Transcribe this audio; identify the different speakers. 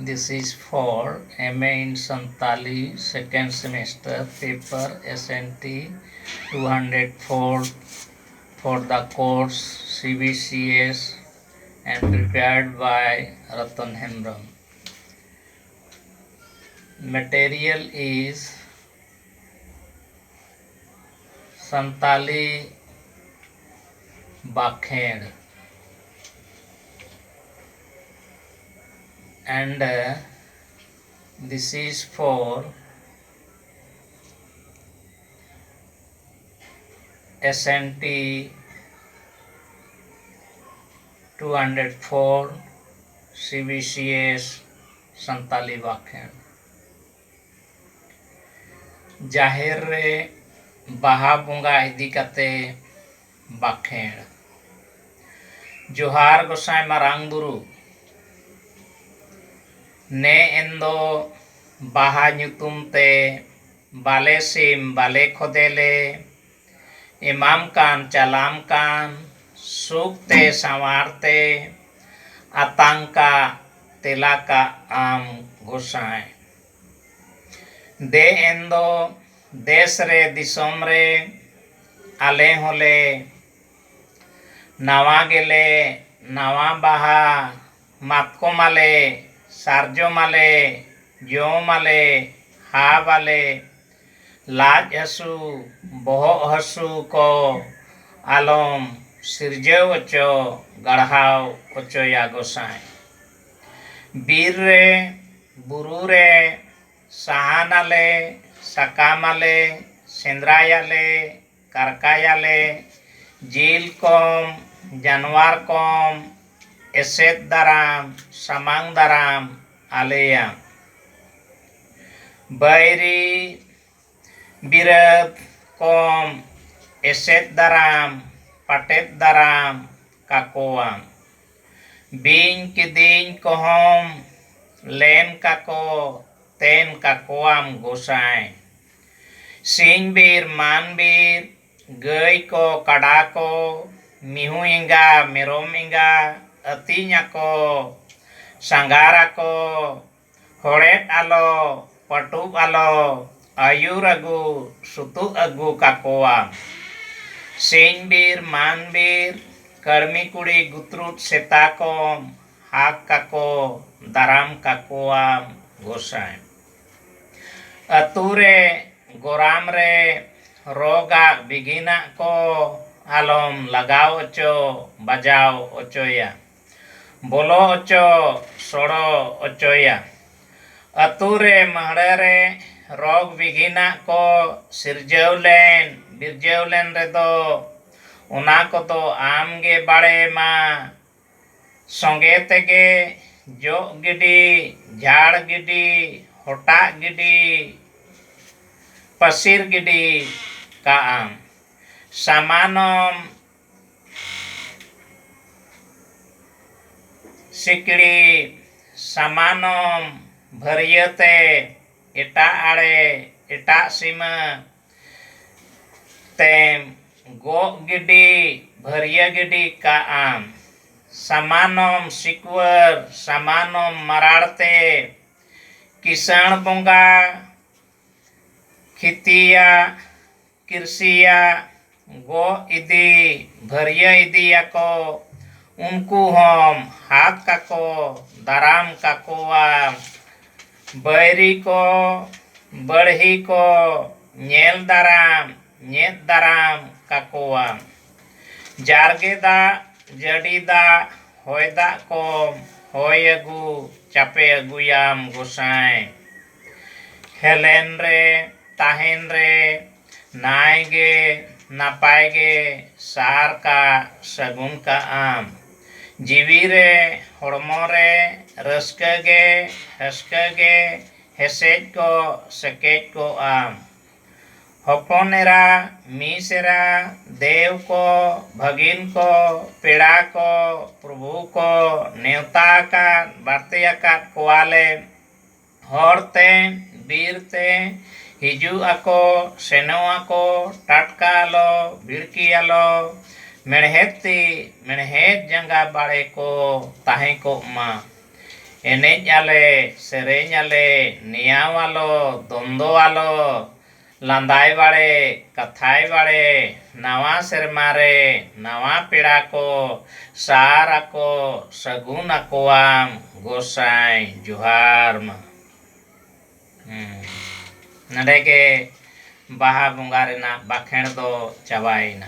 Speaker 1: This is for MA in Santali second semester paper SNT 204 for the course CBCS and prepared by Ratan Hemram. Material is Santali Bakhed and this is for SNT 204 CBCS Santali Bakhed. जाहिर रे बाहा बंगा इदी कते बाखेड़ जोहार गोसाई मारांग बुरु ने एंदो बाहा ᱧᱩᱛᱩᱢ ते बाले सिम बाले खोदेले इमाम कान चालाम कान सुखते संवारते आतंका तिलाका आम गोसाई दे एंदो देश रे दिसोम रे आले होले नावा गेले नावा बाहा मातको माले सारजो माले जो माले हा वाले लाज हसु बोह हसु को आलम सिरजेव ओचो गढ़ाव ओचो या गोसाई बीर रे बुरु रे सहानाले सकामाले सेंद्रायाले करकायाले जील कम जानवर कम एसेत दाराम समांग दाराम आलेया बैरी बिरद कम एसेत दाराम पटेत दाराम काकोआम बीन किदीन कोहम लेन काको तेन काकोआम गोसाई सिंह बीर मान बीर गई को कड़ा को मिहु इंगा मेरोम इंगा अतिnya को संगारा को होड़ेट आलो पटुब आलो आयुर अगु सुतु अगु काकोआ सिंह बीर मान बीर कर्मी कुड़ी गुत्रुत सेता को हाक काको दाराम काकोआ गोसाई अतुरे गोराम रे रोगा बिगिना को आलम लगाओ ओचो बजाओ ओचोया बोलो ओचो सोड़ो ओचोया अतुरे महड़े रे रोग बिगिना को सिरजेवलेन बिरजेवलेन रे दो उना को तो आमगे बाड़े मा संगे तेगे जो गिडी झाड़ गिडी होटा गिडी पसीर गिडी का आम समानम सिकड़ी समानम भरियते एटा आड़े एटा सीमा तेम गो गिडी भरिय गिडी का आम समानम सिकवर समानम मराड़ते किसान बोंगा खितिया किरसिया गो इदी भरिया इदिया को उनको हम हाथ काको दाराम काकोआ बैरी को बढ़ी को नेल दाराम काकोआ जारगेदा जड़ीदा होयदा को होय अगु चापे अगुयाम गोसाई हेलेन रे ताहेन रे नायगे नापायगे सार का सगुन का आम जीवी रे हड़मो रे रस्कगे हस्कगे हेसेज को सकेज को आम हपनेरा मीसेरा देव को भगिन को पेड़ा को प्रभु को नेवता का बार्तिया का कुआले हरते बीरते हिजू आको सेनो आको टाटका आलो भिड़की आलो मेड़हेती मेड़हेत जंगा बाड़े को ताहे को मा एनेज आले सेरेñ आले नियावालो दोंदोवालो लांदाय बाड़े कथाय बाड़े नवा सेरमारे नवा पेड़ा को सारा को सगुन अकोआम गोसाई जुहार मा नडे के बाहा बुंगा रेना बाखेड़ दो चाबाइना।